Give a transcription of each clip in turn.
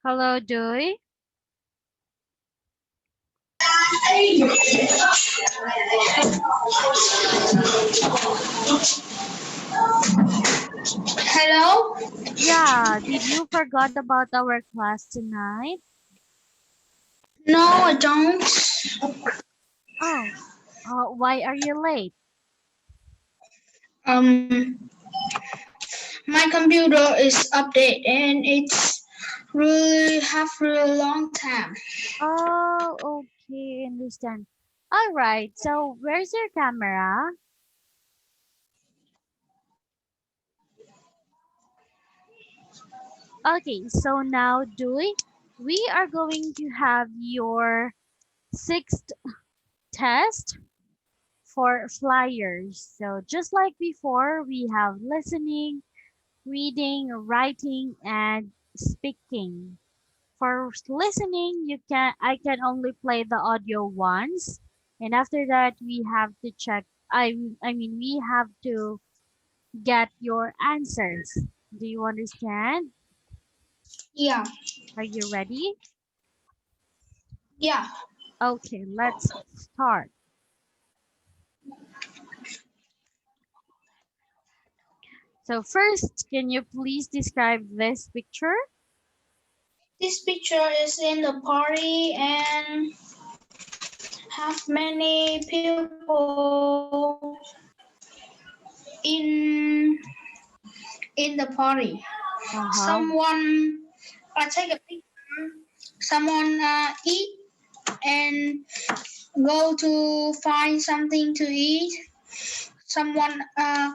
Hello, Joy. Hello? Yeah, did you forgot about our class tonight? No, I don't. Oh, why are you late? Um, my computer is updated and it's really long time. Oh, okay, understand. All right, so where's your camera? Okay, so now, Joy, we are going to have your sixth test for flyers. So just like before, we have listening, reading, writing, and speaking. For listening, I can only play the audio once, and after that we have to check. I mean we have to get your answers. Do you understand? Yeah, Are you ready? yeah. Okay, let's start. So first, can you please describe this picture? This picture is in the party and have many people in in the party. Uh-huh. Someone take a picture. Someone eat and go to find something to eat. Someone uh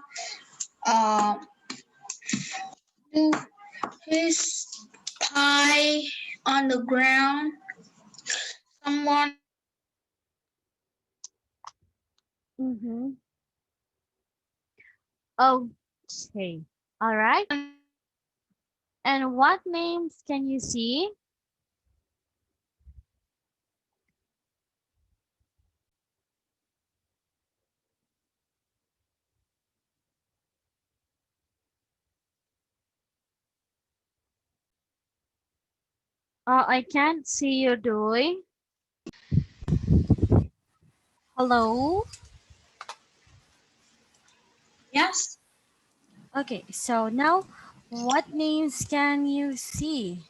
do his pie on the ground. Someone Mm-hmm. Okay. All right. And what names can you see? I can't see you, Doy. Hello? yes. Okay, so now what names can you see?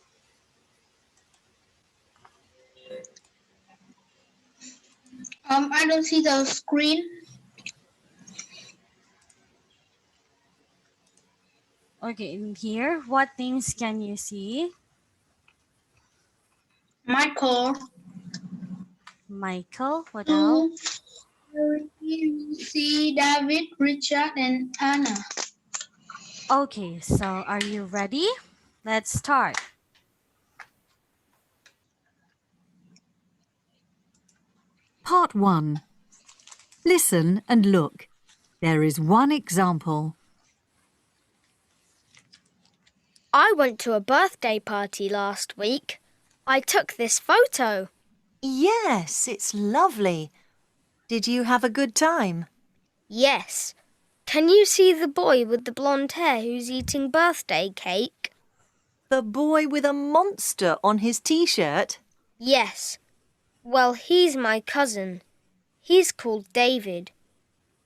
I don't see the screen. Okay, in here, what names can you see? Michael, Michael, what else? Sue, Lucy, David, Richard, and Anna. Okay, so are you ready? Let's start. Part 1. Listen and look. There is one example. I went to a birthday party last week. I took this photo. Yes, it's lovely. Did you have a good time? Yes. Can you see the boy with the blonde hair who's eating birthday cake? The boy with a monster on his t-shirt? Yes. Well, he's my cousin. He's called David.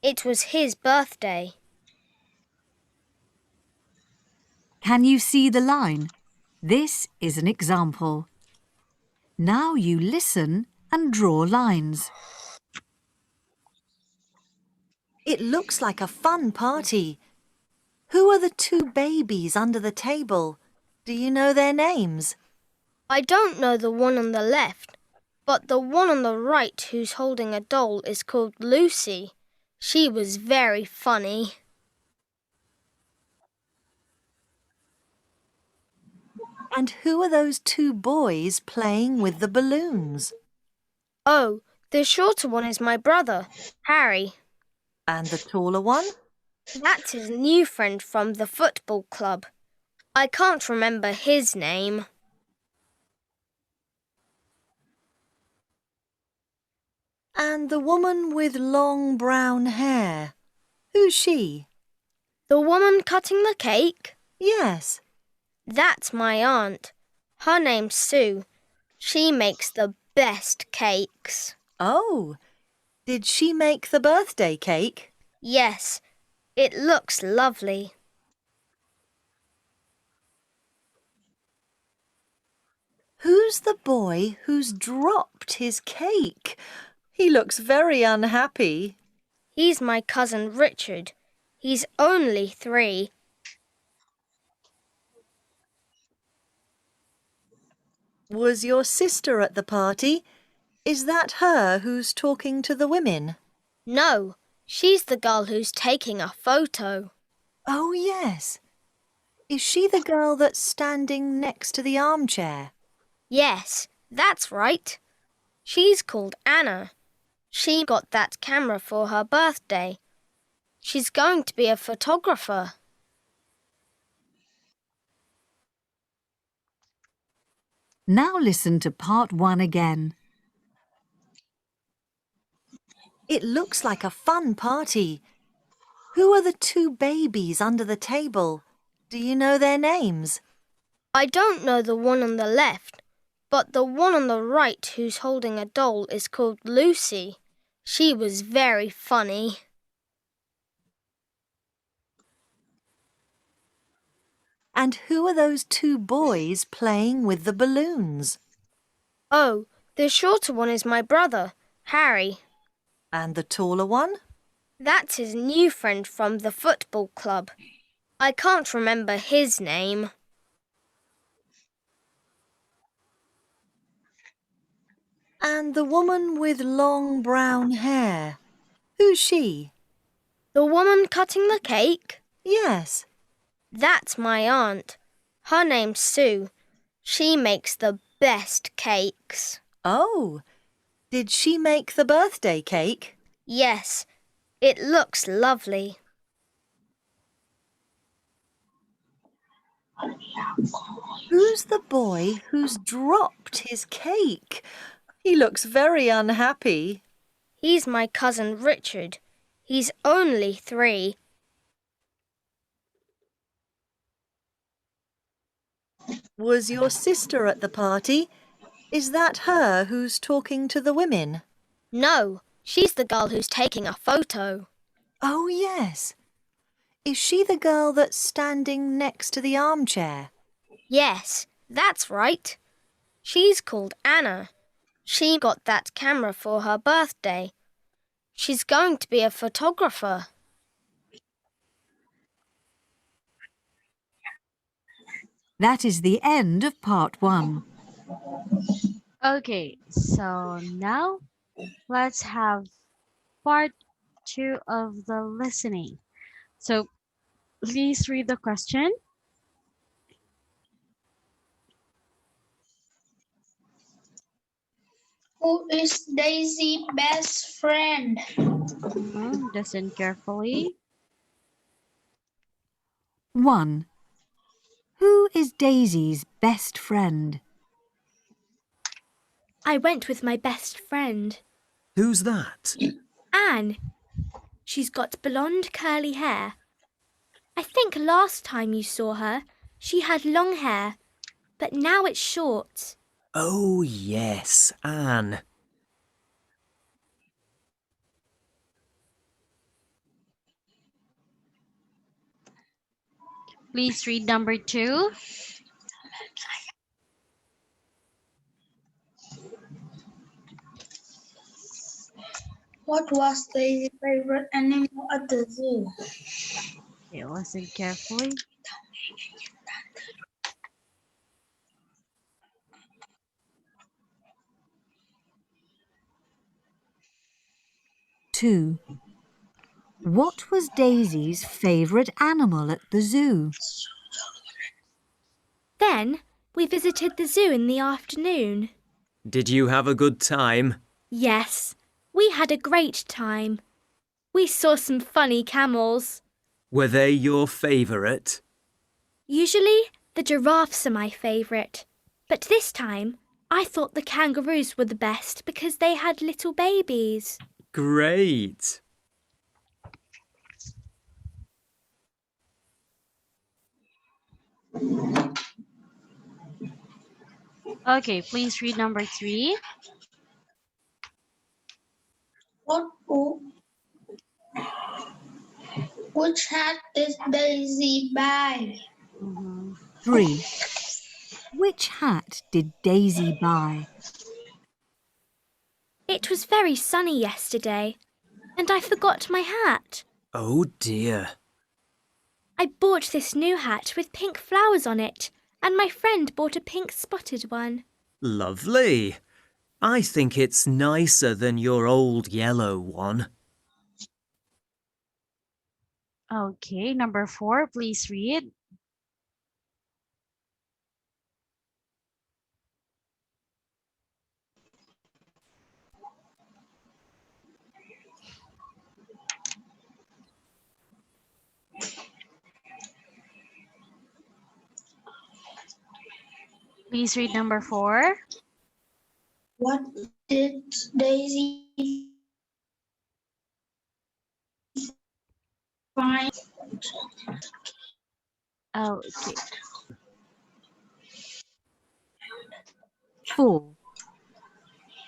It was his birthday. Can you see the line? This is an example. Now you listen and draw lines. It looks like a fun party. Who are the two babies under the table? Do you know their names? I don't know the one on the left, but the one on the right who's holding a doll is called Lucy. She was very funny. And who are those two boys playing with the balloons? Oh, the shorter one is my brother, Harry. And the taller one? That's his new friend from the football club. I can't remember his name. And the woman with long brown hair? Who's she? The woman cutting the cake? Yes. That's my aunt. Her name's Sue. She makes the best cakes. Oh, did she make the birthday cake? Yes, it looks lovely. Who's the boy who's dropped his cake? He looks very unhappy. He's my cousin Richard. He's only 3. Was your sister at the party? Is that her who's talking to the women? No, she's the girl who's taking a photo. Oh, yes. Is she the girl that's standing next to the armchair? Yes, that's right. She's called Anna. She got that camera for her birthday. She's going to be a photographer. Now listen to part 1 again. It looks like a fun party. Who are the 2 babies under the table? Do you know their names? I don't know the one on the left, but the one on the right who's holding a doll is called Lucy. She was very funny. And who are those 2 boys playing with the balloons? Oh, the shorter one is my brother, Harry. And the taller one? That's his new friend from the football club. I can't remember his name. And the woman with long brown hair. Who's she? The woman cutting the cake? Yes. That's my aunt. Her name's Sue. She makes the best cakes. Oh, did she make the birthday cake? Yes, it looks lovely. Who's the boy who's dropped his cake? He looks very unhappy. He's my cousin Richard. He's only 3. Was your sister at the party? Is that her who's talking to the women? No, she's the girl who's taking a photo. Oh, yes. Is she the girl that's standing next to the armchair? Yes, that's right. She's called Anna. She got that camera for her birthday. She's going to be a photographer. That is the end of part 1. Okay, so now let's have part 2 of the listening. So please read the question. Who is Daisy's best friend? Listen carefully. 1. Who is Daisy's best friend? I went with my best friend, Who's that? Anne. She's got blonde curly hair. I think last time you saw her, she had long hair, but now it's short. Oh, yes, Anne. Please read number 2. What was Daisy's favorite animal at the zoo? Okay, listen carefully. 2. What was Daisy's favourite animal at the zoo? Then we visited the zoo in the afternoon. Did you have a good time? Yes, we had a great time. We saw some funny camels. Were they your favourite? Usually the giraffes are my favourite, but this time I thought the kangaroos were the best because they had little babies. Great. Okay, please read number 3. What? Which hat did Daisy buy? Mhm. 3. Which hat did Daisy buy? It was very sunny yesterday, and I forgot my hat. Oh dear. I bought this new hat with pink flowers on it, and my friend bought a pink spotted one. Lovely. I think it's nicer than your old yellow one. Okay, number 4, please read. Please read number 4. What did Daisy find? Okay. 4.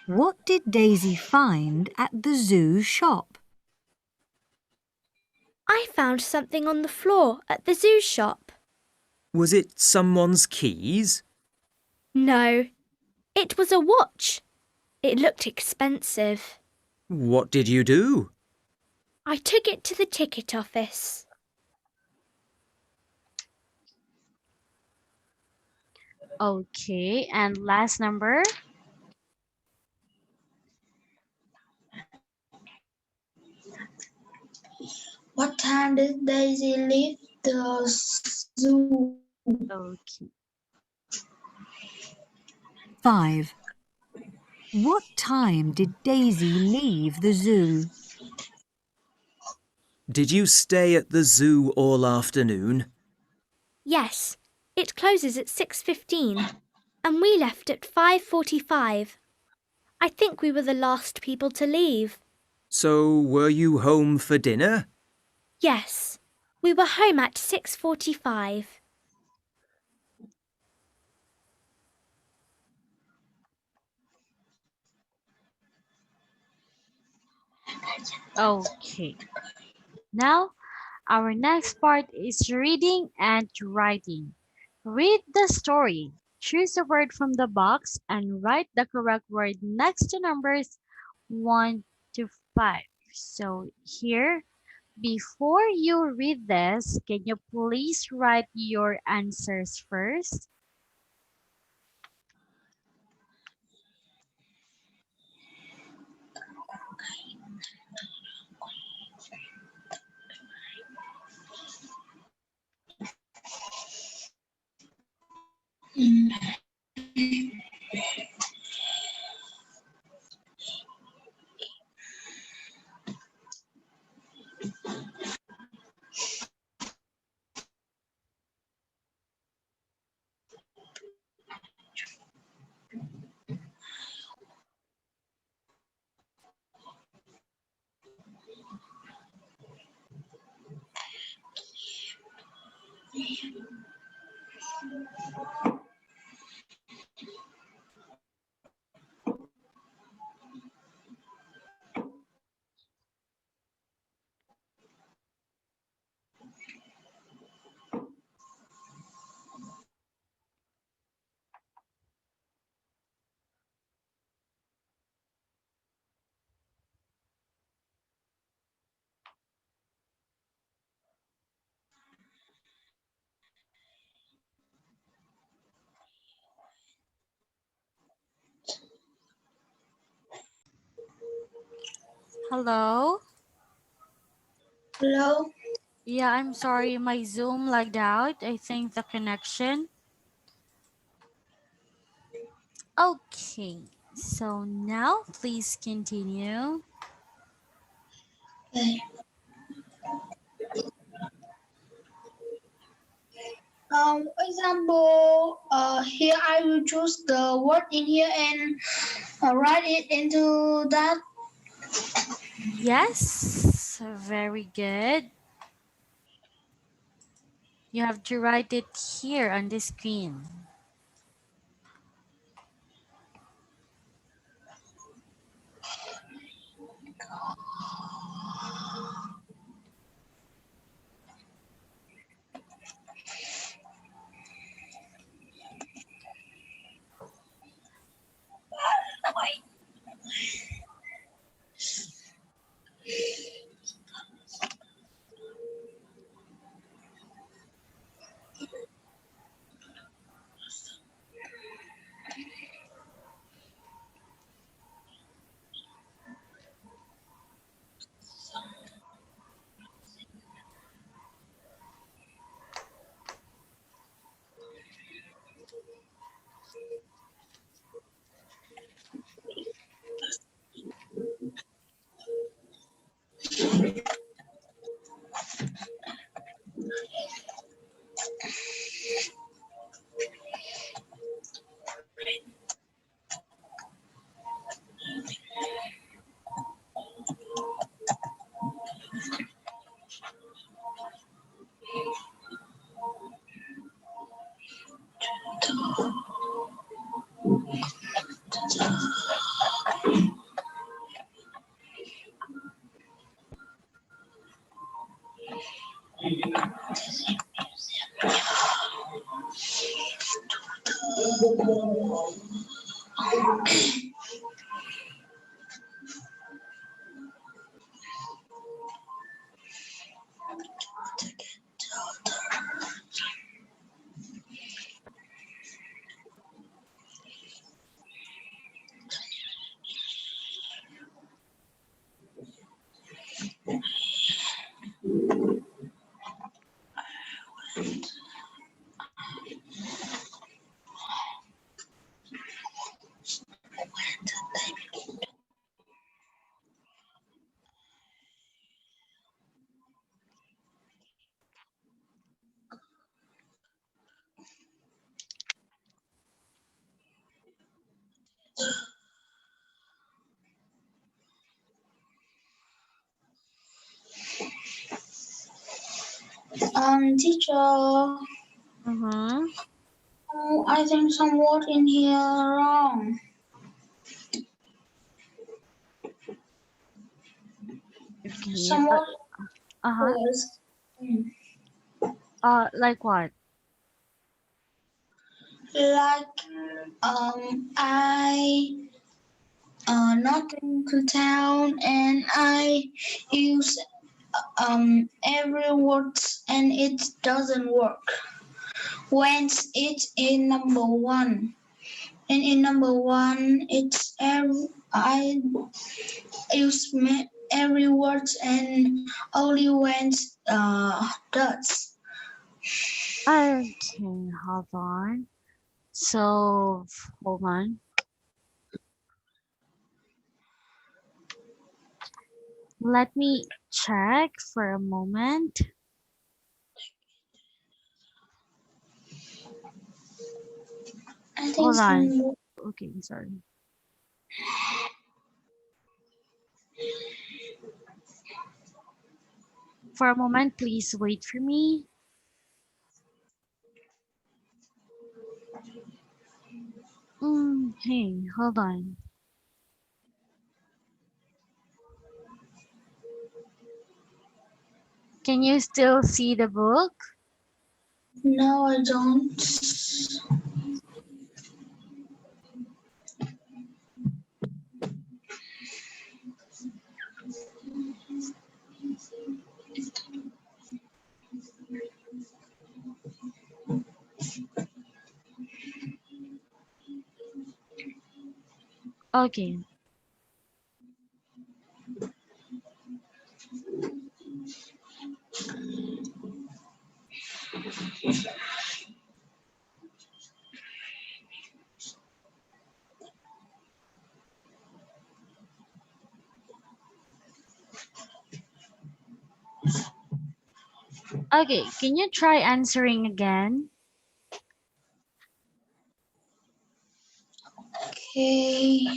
What did Daisy find at the zoo shop? I found something on the floor at the zoo shop. Was it someone's keys? No, it was a watch. It looked expensive. What did you do? I took it to the ticket office. Okay, and last number. What time did Daisy leave the zoo? Okay. 5. What time did Daisy leave the zoo? Did you stay at the zoo all afternoon? Yes, it closes at 6:15, and we left at 5:45. I think we were the last people to leave. So were you home for dinner? Yes, we were home at 6:45. Okay. Now, our next part is reading and writing. Read the story. Choose a word from the box and write the correct word next to numbers 1 to 5. So here, before you read this, can you please write your answers first? Hello? Hello? Yeah, I'm sorry, my Zoom lagged out. I think the connection. Okay, so now please continue. Okay. Example, here I will choose the word in here and write it into that. Yes, very good. You have to write it here on the screen. Teacher, Mm-hmm. oh, I think some word in here wrong. Okay. Some word Uh-huh. was Like what? like I not into town and I use every word and it doesn't work. When it's in number one. And in number one, I use every word and only when dots. Okay, hold on. So, hold on. Let me check for a moment. I think Hold on. some. Okay, sorry. For a moment, please wait for me. Hey, hold on. Can you still see the book? No, I don't. Okay. Okay, can you try answering again? Okay.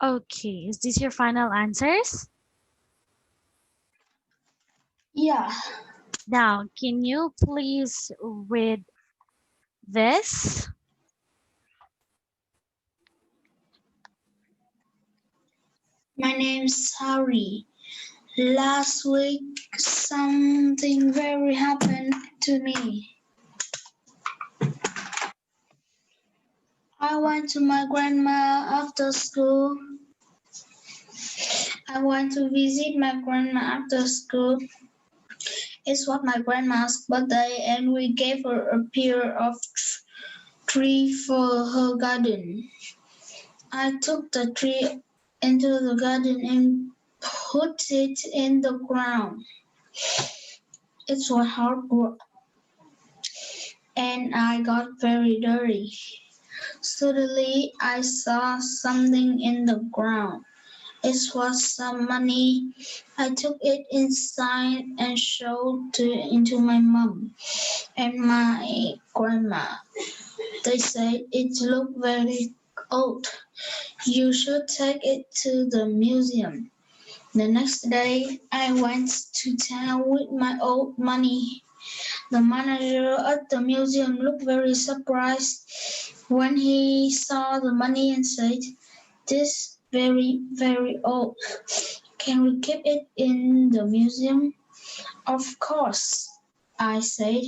Okay, is this your final answers? Yeah. Now, can you please read this? My name's Harry. Last week, something very happened to me. I went to my grandma after school. I went to visit my grandma after school. It was my grandma's birthday, and we gave her a pair of tree for her garden. I took the tree into the garden and put it in the ground. It was hard work, and I got very dirty. Suddenly, I saw something in the ground. It was some money. I took it inside and showed it to my mom and my grandma. They said it looked very old. You should take it to the museum. The next day, I went to town with my old money. The manager at the museum looked very surprised when he saw the money and said, "This very, very old. Can we keep it in the museum?" "Of course," I said.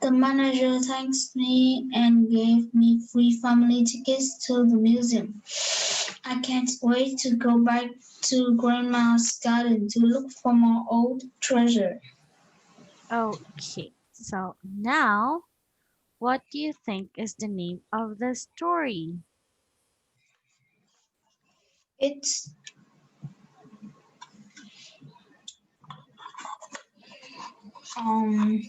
The manager thanked me and gave me free family tickets to the museum. I can't wait to go back to Grandma's garden to look for more old treasure. Okay, so now what do you think is the name of the story? It's um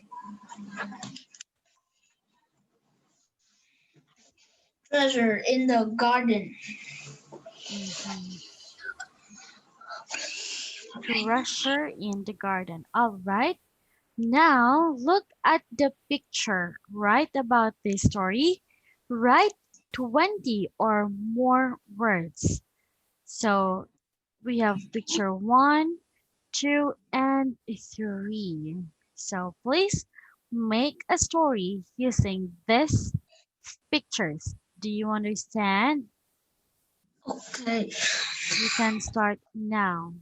treasure in the garden. Mhm. Treasure in the garden. All right. Now look at the picture. Write about this story. Write 20 or more words. So we have picture 1, 2, and 3. So please make a story using these pictures. Do you understand? Okay. You can start now.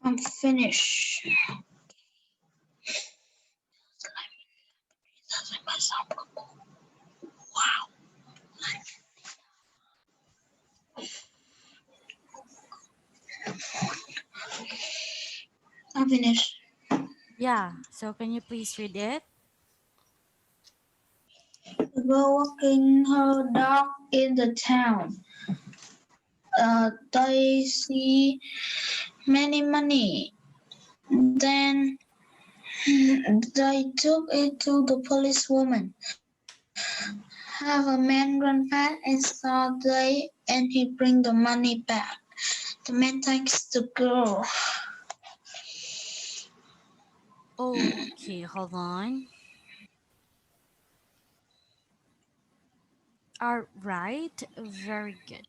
I'm finished. I'm finished. Yeah, so can you please read it? The girl walking her dog in the town. They see many money. Then they took it to the policewoman. Have a man run past and saw they and he bring the money back. The man thanks the girl. Okay, hold on. All right, very good.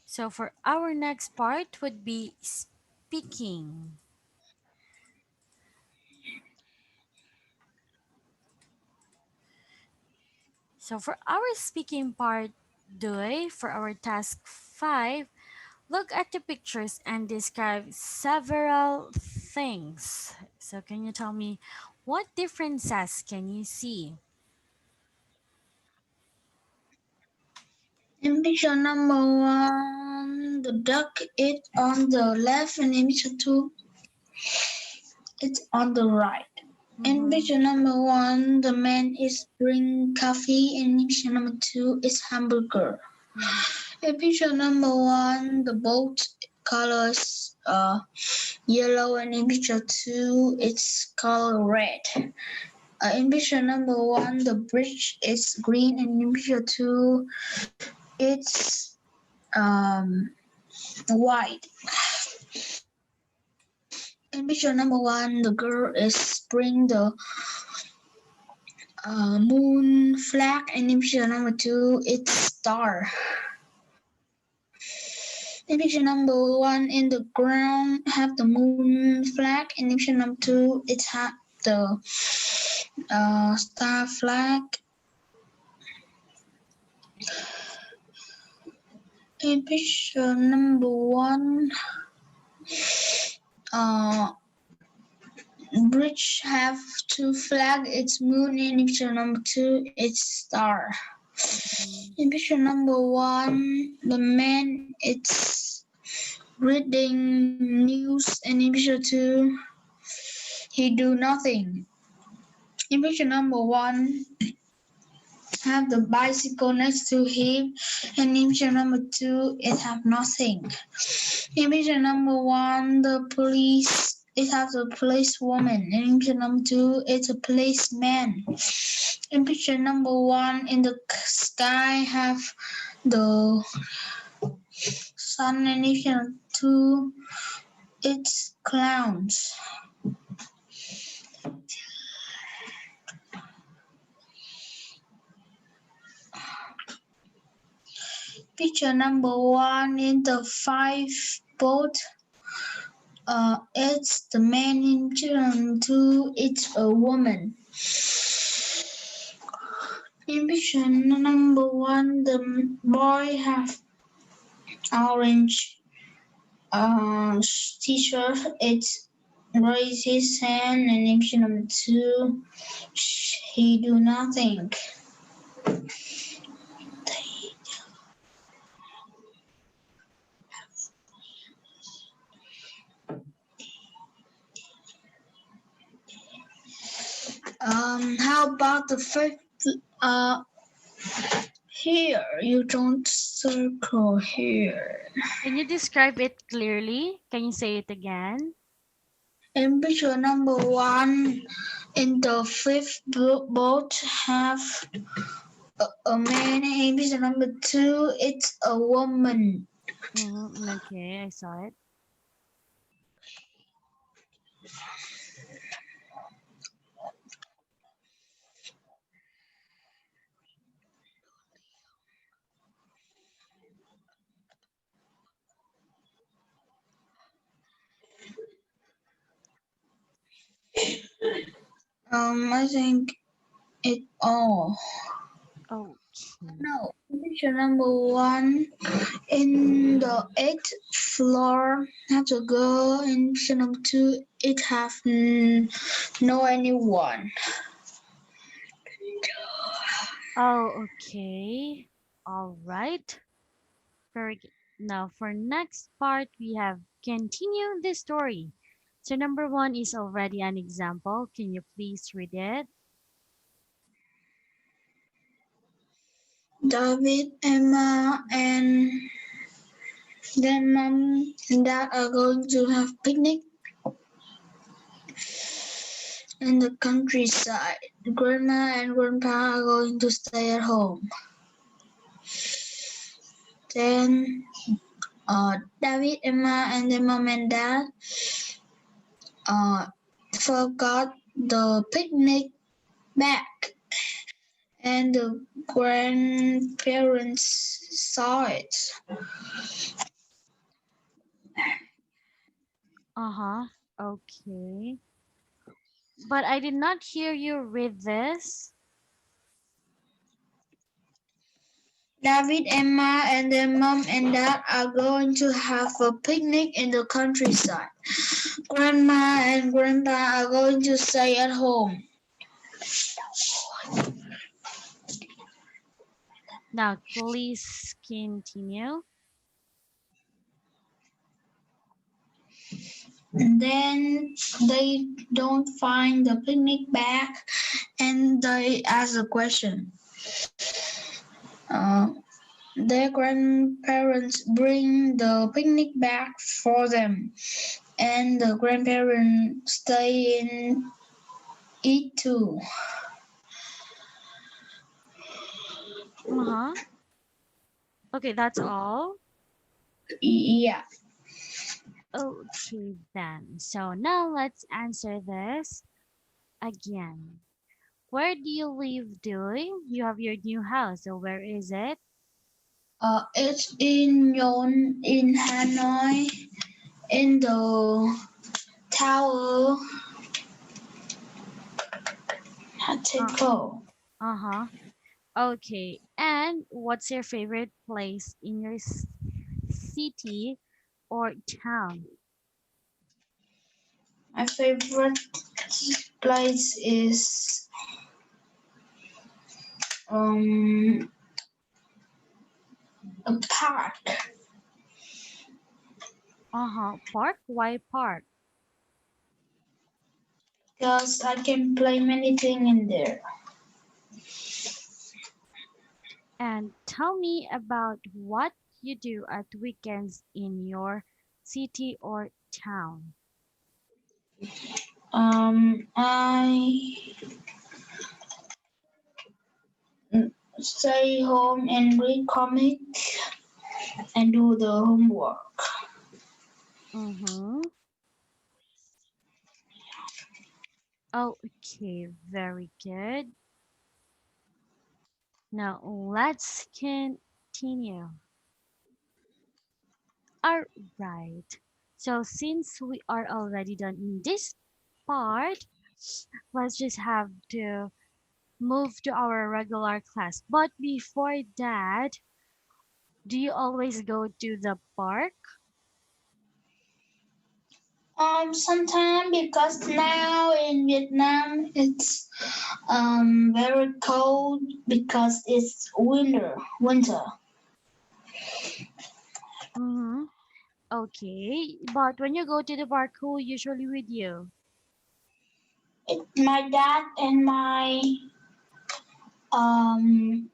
So for our next part would be speaking. So for our speaking part, Doi, for our task 5, look at the pictures and describe several things. So can you tell me what differences can you see? In picture number one, the duck is on the left, and in picture two, it's on the right. In Mm-hmm. picture number one, the man is bring coffee, and in picture number two is hamburger. Mm-hmm. In picture number one, the boat colors yellow, and in picture two, it's color red. In picture number one, the bridge is green, and in picture two, it's white. In picture number one, the girl is bring the moon flag, and in picture number two, it's star. In picture number one, in the ground have the moon flag, and in picture number two, it have the star flag. In picture number one, uh, bridge have two flag. It's moon. In picture number two, it's star. In picture number one, the man it's reading news, and in picture two, he do nothing. In picture number one, have the bicycle next to him, and in picture number two, it have nothing. In picture number one, the police it has a policewoman, and in picture number two, it's a policeman. In picture number one, in the sky have the sun, and in picture two, it's clouds. Picture number one in the five boat. It's the man. In picture number two, it's a woman. In picture number one, the boy have orange t-shirt. It's raise his hand, and in picture number two, he do nothing. How about the fifth? Here, you don't circle here. Can you describe it clearly? Can you say it again? In picture number one, in the fifth boat have a man. In picture number two, it's a woman. Okay, I saw it. I think it all. Okay. No, picture number one, in the eighth floor have a girl. In picture number two, it have no anyone. Oh, okay. All right. Very good. Now, for next part, we have continue the story. So, number one is already an example. Can you please read it? David, Emma, and their mom and dad are going to have picnic in the countryside. Grandma and grandpa are going to stay at home. Then David, Emma, and their mom and dad forgot the picnic bag, and the grandparents saw it. Uh-huh. Okay. But I did not hear you read this. David, Emma, and their mom and dad are going to have a picnic in the countryside. Grandma and grandpa are going to stay at home. Now, please continue. And then they don't find the picnic bag, and they ask a question. Their grandparents bring the picnic bag for them, and the grandparents stay in it too. Uh-huh. Okay, that's all. Yeah. Okay, then. So now let's answer this again. Where do you live, Dewey? You have your new house, so where is it? It's in Yon in Hanoi, in the tower. Uh, Hatiko. uh-huh. Okay. And what's your favorite place in your city or town? My favorite place is um a park Uh-huh. Park? Why park? because I can play many things in there. And tell me about what you do at weekends in your city or town. I stay home and read comics and do the homework. Mm-hmm. Okay, very good. Now let's continue. All right. So since we are already done in this part, let's just have to move to our regular class. But before that, do you always go to the park? Sometimes because now in Vietnam it's very cold because it's winter. Mm-hmm. Okay. But when you go to the park, who usually with you? My dad and my um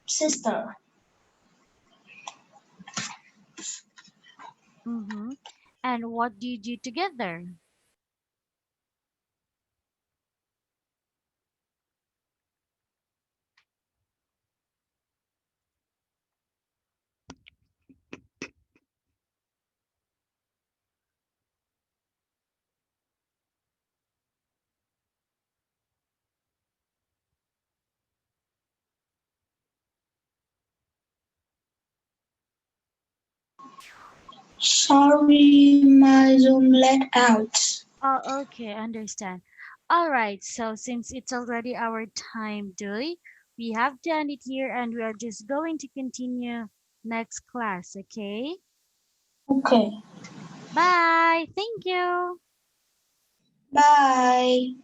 sister. Mm-hmm. And what do you do together? Sorry, my Zoom let out. Oh, okay, understand. All right, so since it's already our time, Dui, we have done it here and we are just going to continue next class, okay? Okay. Bye. Thank you. Bye.